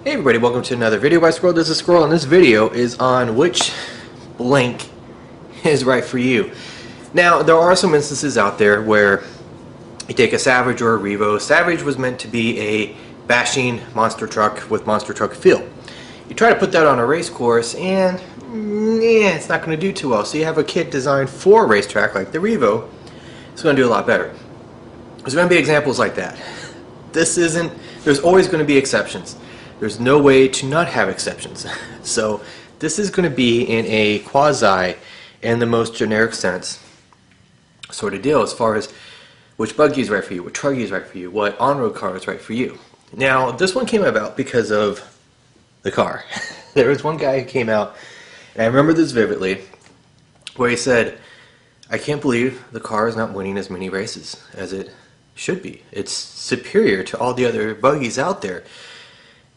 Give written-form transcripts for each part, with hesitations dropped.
Hey everybody, welcome to another video by Squirrel. This is Squirrel, and this video is on which blank is right for you. Now, there are some instances out there where you take a Savage or a Revo. Savage was meant to be a bashing monster truck with monster truck feel. You try to put that on a race course and yeah, it's not going to do too well. So you have a kit designed for a racetrack like the Revo. It's going to do a lot better. There's going to be examples like that. There's always going to be exceptions. There's no way to not have exceptions. So this is going to be in a quasi, in the most generic sense, sort of deal as far as which buggy is right for you, what truggy is right for you, what on-road car is right for you. Now, this one came about because of the car. There was one guy who came out, and I remember this vividly, where he said, I can't believe the car is not winning as many races as it should be. It's superior to all the other buggies out there.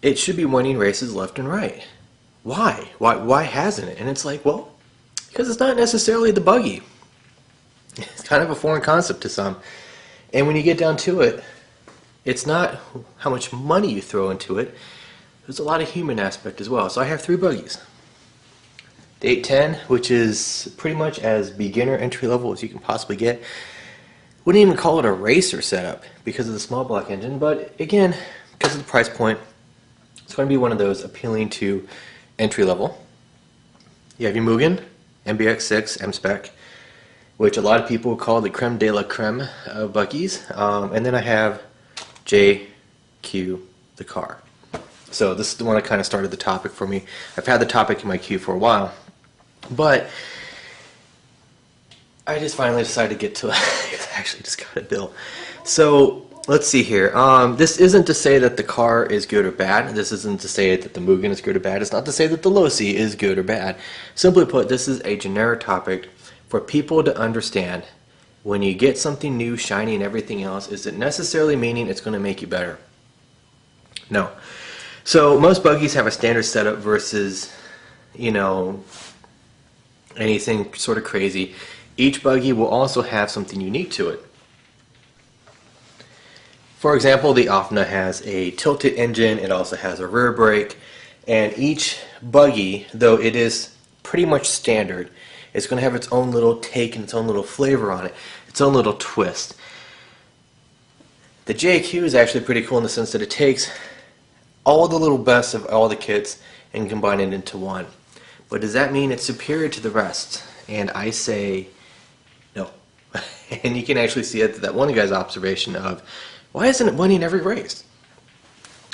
It should be winning races left and right. Why? Why hasn't it? And it's like, well, because it's not necessarily the buggy. It's kind of a foreign concept to some. And when you get down to it, it's not how much money you throw into it. There's a lot of human aspect as well. So I have three buggies. The 810, which is pretty much as beginner entry level as you can possibly get. Wouldn't even call it a racer setup because of the small block engine, but again, because of the price point, it's going to be one of those appealing to entry level. You have your Mugen MBX6 M-Spec, which a lot of people call the creme de la creme of buggies, and then I have JQ, the car. So this is the one that kind of started the topic for me. I've had the topic in my queue for a while, but I just finally decided to get to it. I actually just got a bill. So let's see here. This isn't to say that the car is good or bad. This isn't to say that the Mugen is good or bad. It's not to say that the Losi is good or bad. Simply put, this is a generic topic for people to understand. When you get something new, shiny, and everything else, is it necessarily meaning it's going to make you better? No. So most buggies have a standard setup versus, anything sort of crazy. Each buggy will also have something unique to it. For example, the Afna has a tilted engine, it also has a rear brake, and each buggy, though it is pretty much standard, is going to have its own little take and its own little flavor on it, its own little twist. The JQ is actually pretty cool in the sense that it takes all the little best of all the kits and combine it into one. But does that mean it's superior to the rest? And I say no. And you can actually see it, that one guy's observation of, why isn't it winning every race?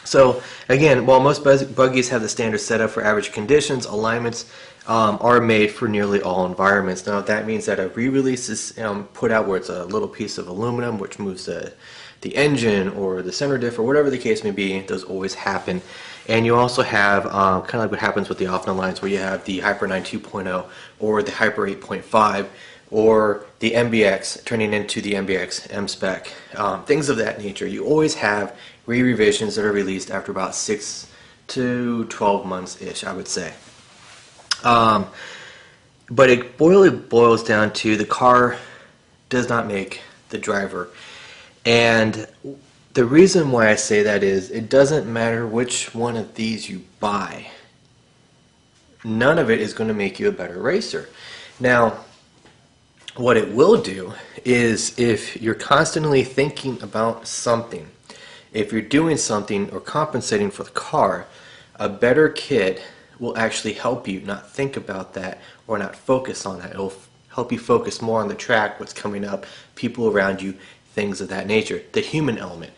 So again, while most buggies have the standard setup for average conditions, alignments are made for nearly all environments. Now that means that a re-release is put out where it's a little piece of aluminum which moves the engine or the center diff or whatever the case may be. Those always happen. And you also have kind of like what happens with the Offna lines, where you have the Hyper 9 2.0 or the Hyper 8.5 or the MBX turning into the MBX M-Spec, things of that nature. You always have re-revisions that are released after about 6 to 12 months-ish, I would say. But it boils down to the car does not make the driver. And the reason why I say that is it doesn't matter which one of these you buy. None of it is going to make you a better racer. Now, what it will do is if you're constantly thinking about something, if you're doing something or compensating for the car, a better kit will actually help you not think about that or not focus on that. It will help you focus more on the track, what's coming up, people around you, things of that nature, the human element.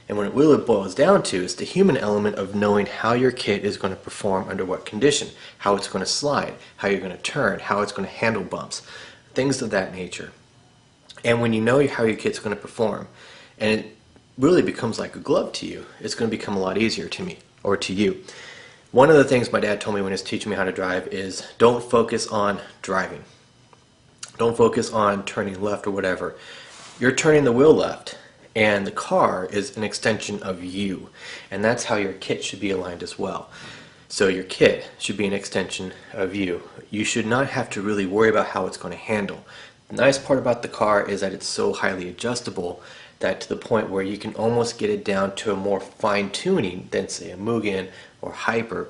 And what it really boils down to is the human element of knowing how your kit is going to perform under what condition, how it's going to slide, how you're going to turn, how it's going to handle bumps, things of that nature. And when you know how your kit's going to perform, and it really becomes like a glove to you, it's going to become a lot easier to me, or to you. One of the things my dad told me when he was teaching me how to drive is don't focus on driving. Don't focus on turning left or whatever. You're turning the wheel left, and the car is an extension of you. And that's how your kit should be aligned as well. So your kit should be an extension of you. You should not have to really worry about how it's going to handle. The nice part about the car is that it's so highly adjustable that to the point where you can almost get it down to a more fine tuning than say a Mugen or Hyper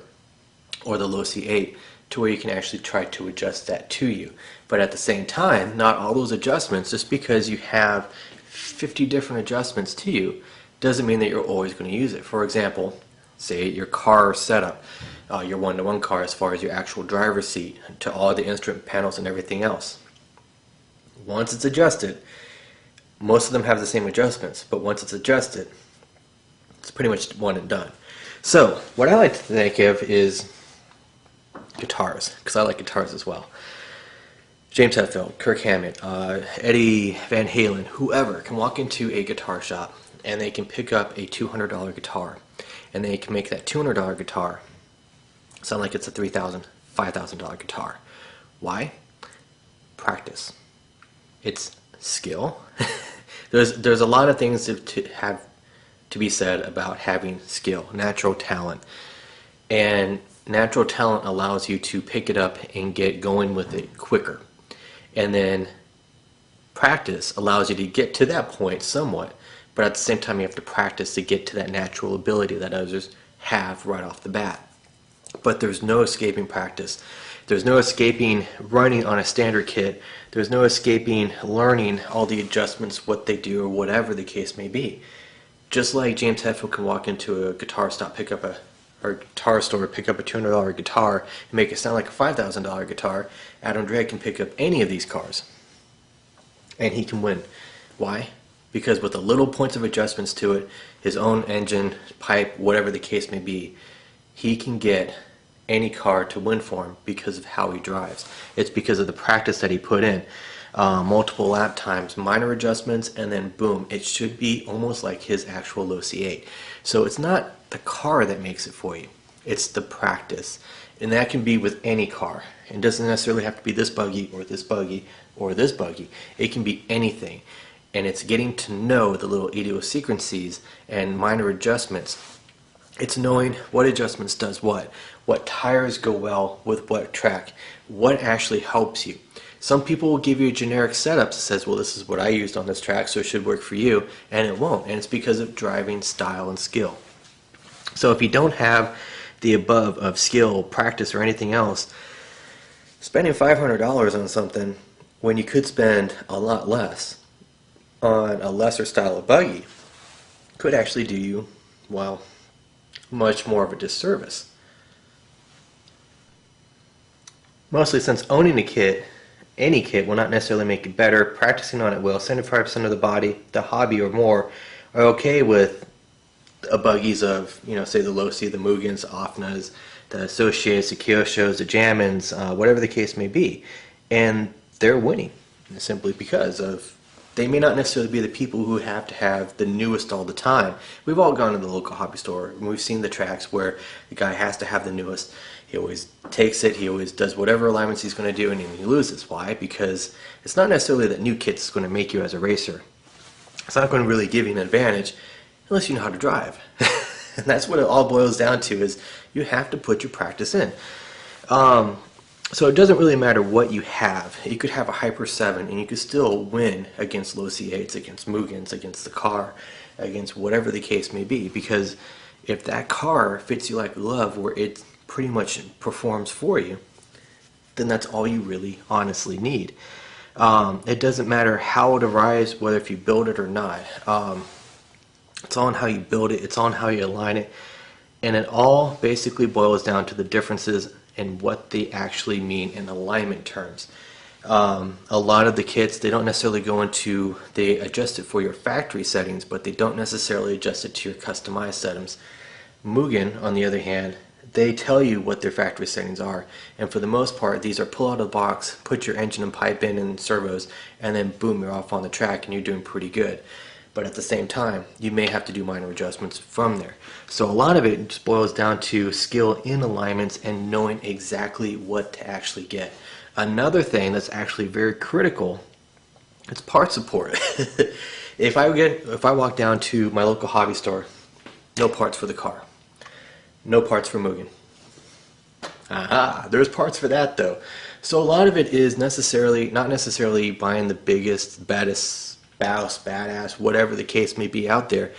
or the Low C8, to where you can actually try to adjust that to you. But at the same time, not all those adjustments, just because you have 50 different adjustments to you, doesn't mean that you're always going to use it. For example, say your car setup, your one-to-one car, as far as your actual driver's seat to all the instrument panels and everything else. Once it's adjusted, most of them have the same adjustments, but once it's adjusted, it's pretty much one and done. So what I like to think of is guitars, because I like guitars as well. James Hetfield, Kirk Hammett, Eddie Van Halen, whoever can walk into a guitar shop and they can pick up a $200 guitar, and they can make that $200 guitar sound like it's a $3,000, $5,000 guitar. Why? Practice. It's skill. There's a lot of things to be said about having skill, natural talent, and natural talent allows you to pick it up and get going with it quicker, and then practice allows you to get to that point somewhat, but at the same time you have to practice to get to that natural ability that others have right off the bat. But there's no escaping practice. There's no escaping running on a standard kit. There's no escaping learning all the adjustments, what they do, or whatever the case may be. Just like James Hetfield can walk into a guitar store, pick up a $200 guitar and make it sound like a $5,000 guitar, Adam Drake can pick up any of these cars and he can win. Why? Because with the little points of adjustments to it, his own engine, pipe, whatever the case may be, he can get any car to win for him because of how he drives. It's because of the practice that he put in. Multiple lap times, minor adjustments, and then boom, it should be almost like his actual Low C8. So it's not the car that makes it for you, it's the practice. And that can be with any car. It doesn't necessarily have to be this buggy or this buggy or this buggy. It can be anything. And it's getting to know the little idiosyncrasies and minor adjustments. It's knowing what adjustments does what tires go well with what track, what actually helps you. Some people will give you a generic setup that says, well, this is what I used on this track, so it should work for you, and it won't. And it's because of driving style and skill. So if you don't have the above of skill, practice, or anything else, spending $500 on something when you could spend a lot less on a lesser style of buggy could actually do you, well, much more of a disservice. Mostly since owning a kit, any kit, will not necessarily make it better. Practicing on it will. 75% of the body, the hobby or more, are okay with a buggies of, say the Low C, the Mugens, the Offnas, the Associates, the Kyoshos, the Jammins, whatever the case may be. And they're winning simply because of, they may not necessarily be the people who have to have the newest all the time. We've all gone to the local hobby store and we've seen the tracks where the guy has to have the newest. He always takes it, he always does whatever alignments he's going to do, and he loses. Why? Because it's not necessarily that new kits is going to make you as a racer. It's not going to really give you an advantage unless you know how to drive. And that's what it all boils down to, is you have to put your practice in. So it doesn't really matter what you have. You could have a Hyper 7 and you could still win against Low C8s, against Mugens, against the car, against whatever the case may be. Because if that car fits you like a glove, where it pretty much performs for you, then that's all you really honestly need. It doesn't matter how it arrives, whether if you build it or not. It's on how you build it, it's on how you align it, and it all basically boils down to the differences in what they actually mean in alignment terms. A lot of the kits, they don't necessarily go into, they adjust it for your factory settings, but they don't necessarily adjust it to your customized settings. Mugen, on the other hand, they tell you what their factory settings are, and for the most part these are pull out of the box, put your engine and pipe in and servos, and then boom, you're off on the track and you're doing pretty good. But at the same time, you may have to do minor adjustments from there. So a lot of it just boils down to skill in alignments and knowing exactly what to actually get. Another thing that's actually very critical, it's part support. If I walk down to my local hobby store, no parts for the car. No parts for Mugen. Aha, there's parts for that though. So a lot of it is not necessarily buying the biggest, baddest Baus, Badass, whatever the case may be out there.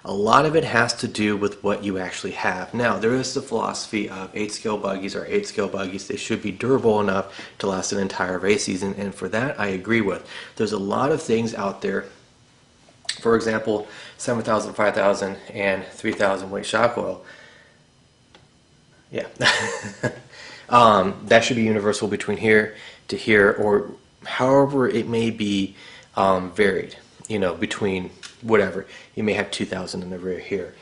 A lot of it has to do with what you actually have. Now, there is the philosophy of 8-scale buggies or 8-scale buggies. They should be durable enough to last an entire race season, and for that I agree with. There's a lot of things out there, for example, 7,000, 5,000, and 3,000 weight shock oil. Yeah. That should be universal between here to here, or however it may be varied, you know, between whatever. You may have 2,000 in the rear here.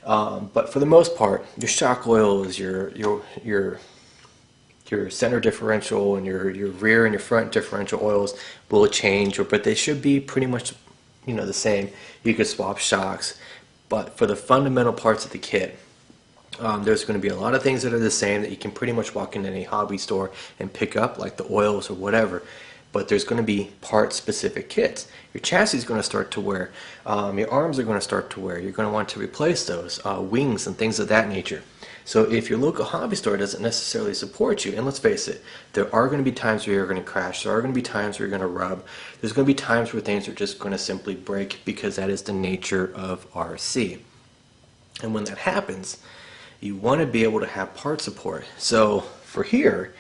But for the most part, your shock oil is your center differential, and your rear and your front differential oils will change, but they should be pretty much, you know, the same. You could swap shocks, but for the fundamental parts of the kit, there's going to be a lot of things that are the same that you can pretty much walk into any hobby store and pick up, like the oils or whatever. But there's going to be part-specific kits. Your chassis is going to start to wear. Your arms are going to start to wear. You're going to want to replace those, wings and things of that nature. So if your local hobby store doesn't necessarily support you, and let's face it, there are going to be times where you're going to crash. There are going to be times where you're going to rub. There's going to be times where things are just going to simply break, because that is the nature of RC. And when that happens, you want to be able to have part support. So for here,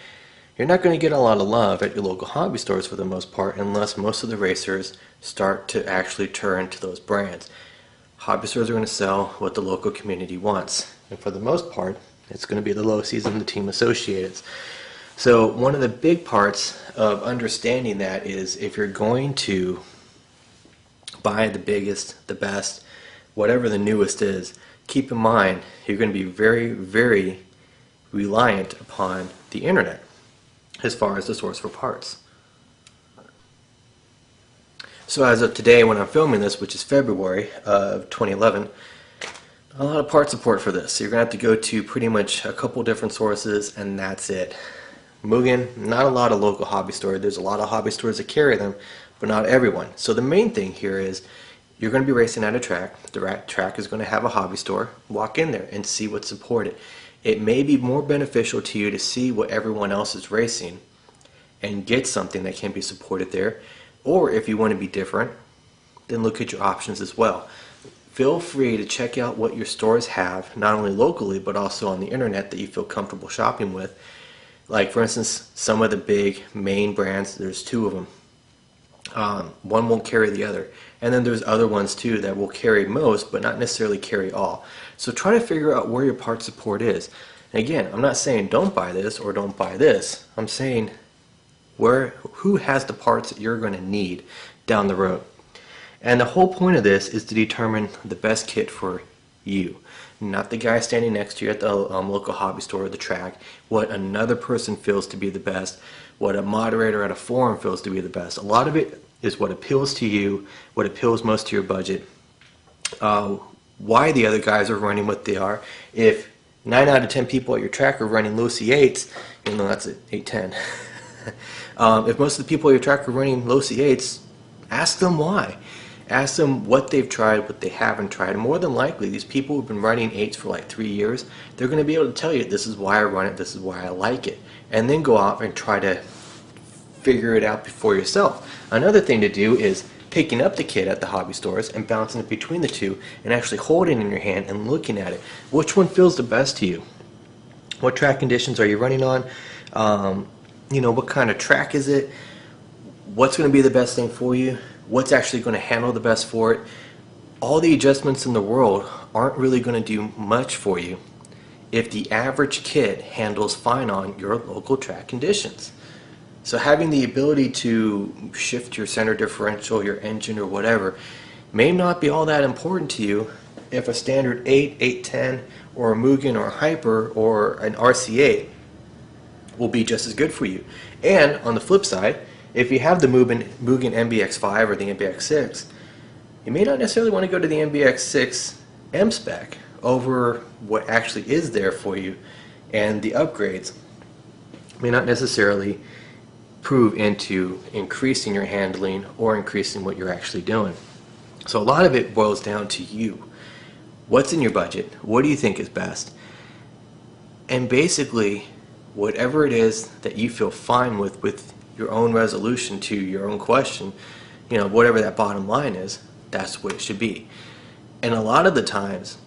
you're not going to get a lot of love at your local hobby stores for the most part, unless most of the racers start to actually turn to those brands. Hobby stores are going to sell what the local community wants, and for the most part, it's going to be the low season, the team associates. So one of the big parts of understanding that is, if you're going to buy the biggest, the best, whatever the newest is, keep in mind you're going to be very, very reliant upon the internet as far as the source for parts. So as of today, when I'm filming this, which is February of 2011, a lot of part support for this. So you're going to have to go to pretty much a couple different sources, and that's it. Mugen, not a lot of local hobby stores. There's a lot of hobby stores that carry them, but not everyone. So the main thing here is, you're going to be racing at a track. The track is going to have a hobby store. Walk in there and see what's supported. It may be more beneficial to you to see what everyone else is racing and get something that can be supported there. Or if you want to be different, then look at your options as well. Feel free to check out what your stores have, not only locally but also on the internet, that you feel comfortable shopping with. Like, for instance, some of the big main brands, there's 2 of them. One won't carry the other, and then there's other ones too that will carry most but not necessarily carry all. So try to figure out where your part support is. And again, I'm not saying don't buy this or don't buy this. I'm saying who has the parts that you're going to need down the road. And the whole point of this is to determine the best kit for you, not the guy standing next to you at the local hobby store or the track, what another person feels to be the best, what a moderator at a forum feels to be the best. A lot of it is what appeals to you, what appeals most to your budget, why the other guys are running what they are. If 9 out of 10 people at your track are running low C8s, even though that's at 810, if most of the people at your track are running low C8s, ask them why. Ask them what they've tried, what they haven't tried. And more than likely, these people who've been running 8s for like 3 years, they're going to be able to tell you, this is why I run it, this is why I like it. And then go out and try to figure it out for yourself. Another thing to do is picking up the kit at the hobby stores and bouncing it between the two and actually holding it in your hand and looking at it. Which one feels the best to you? What track conditions are you running on? You know, what kind of track is it? What's going to be the best thing for you? What's actually going to handle the best for it? All the adjustments in the world aren't really going to do much for you if the average kit handles fine on your local track conditions. So having the ability to shift your center differential, your engine, or whatever may not be all that important to you if a standard 8, 810, or a Mugen, or a Hyper, or an RC8 will be just as good for you. And on the flip side, if you have the Mugen MBX5 or the MBX6, you may not necessarily want to go to the MBX6 M spec over what actually is there for you, and the upgrades may not necessarily prove into increasing your handling or increasing what you're actually doing. So a lot of it boils down to you. What's in your budget? What do you think is best? And basically, whatever it is that you feel fine with your own resolution to your own question, you know, whatever that bottom line is, that's what it should be. And a lot of the times,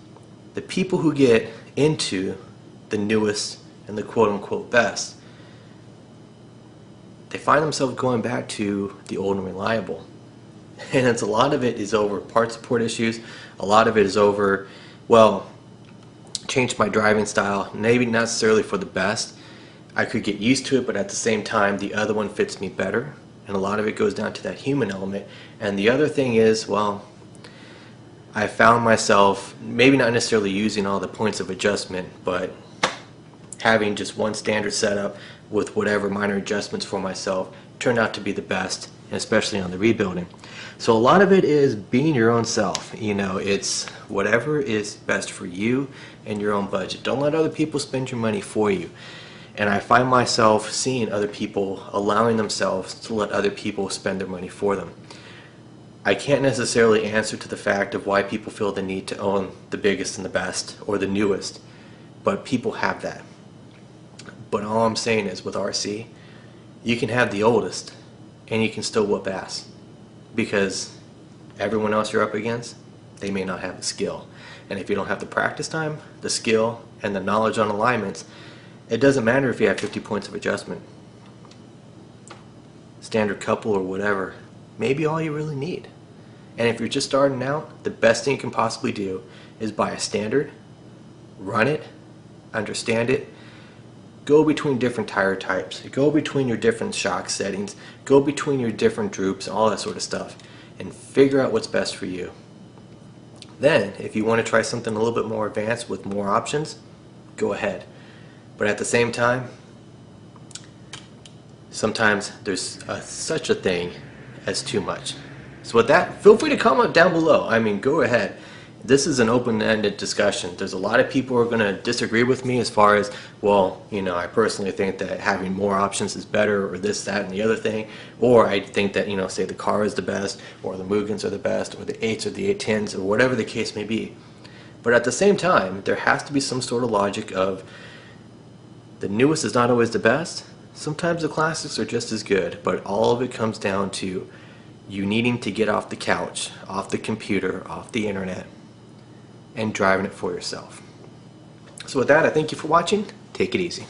the people who get into the newest and the quote-unquote best, they find themselves going back to the old and reliable. And it's a lot of it is over part support issues. A lot of it is over, well, changed my driving style, maybe not necessarily for the best. I could get used to it, but at the same time, the other one fits me better. And a lot of it goes down to that human element. And the other thing is, well, I found myself maybe not necessarily using all the points of adjustment, but having just one standard setup with whatever minor adjustments for myself turned out to be the best, and especially on the rebuilding. So a lot of it is being your own self. You know, it's whatever is best for you and your own budget. Don't let other people spend your money for you. And I find myself seeing other people allowing themselves to let other people spend their money for them. I can't necessarily answer to the fact of why people feel the need to own the biggest and the best or the newest, but people have that. But all I'm saying is with RC, you can have the oldest and you can still whoop ass, because everyone else you're up against, they may not have the skill. And if you don't have the practice time, the skill, and the knowledge on alignments, it doesn't matter if you have 50 points of adjustment. Standard couple or whatever, maybe all you really need. And if you're just starting out, the best thing you can possibly do is buy a standard, run it, understand it, go between different tire types, go between your different shock settings, go between your different droops, all that sort of stuff, and figure out what's best for you. Then, if you want to try something a little bit more advanced with more options, go ahead. But at the same time, sometimes there's such a thing as too much. So with that, feel free to comment down below. I mean, go ahead. This is an open-ended discussion. There's a lot of people who are going to disagree with me as far as, well, you know, I personally think that having more options is better, or this, that, and the other thing. Or I think that, you know, say the car is the best, or the Mugans are the best, or the 8s or the 810s, or whatever the case may be. But at the same time, there has to be some sort of logic of the newest is not always the best. Sometimes the classics are just as good, but all of it comes down to you needing to get off the couch, off the computer, off the internet, and driving it for yourself. So with that, I thank you for watching. Take it easy.